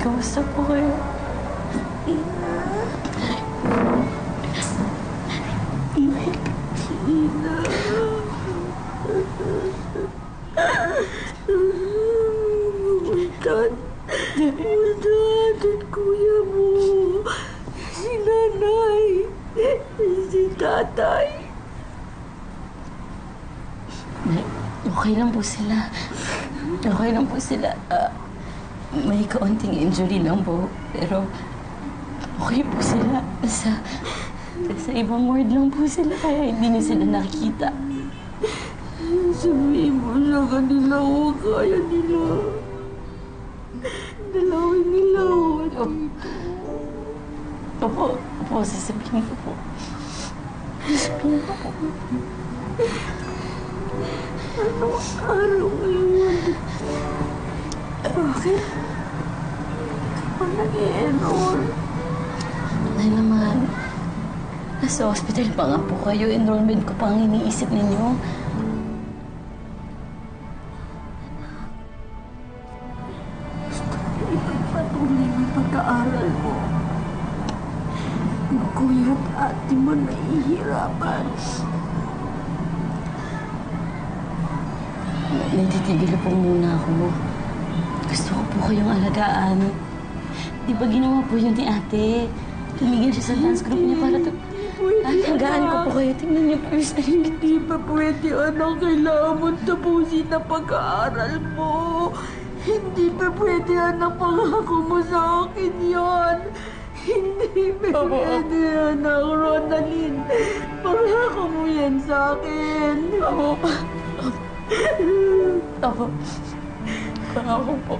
kamusta po kayo? Ina. Ina. Muntan. Muntan at kuya mo. Si nanay. Si tatay. Okay lang po sila. Okay lang po sila. May kaunting injury lang po. Pero okay po sila. Sa ibang ward lang po sila. Kaya hindi niyo sila nakikita. Sabihin mo sa kanila o kaya nila. Dalawin nila o dito. Opo, sasabihin ko po. Sasabihin ko po. Anong araw ngayon? Bakit? Hindi ka nag-i-enroll? Dahil naman, nasa hospital pa nga po kayo. Enrollment ko pa ang iniisip ninyo. Gusto ko ipagpatuloy ang pag-aaral mo. Yung kuya at ate mo nahihirapan. Natitigil po muna ako. Gusto ko po kayong alagaan. Di ba ginawa po yun ni ate? Tumigil siya sa dance group niya para alagaan ko po kayo. Tingnan niyo po yung sarili. Hindi pa pwede, anak. Kailangan mo tapusin ang pag-aaral mo. Hindi pa pwede, anak. Pangako mo sa akin yan. Hindi pa pwede, anak. Ronaldine, pangako mo yan sa akin. Opo. Pangako po.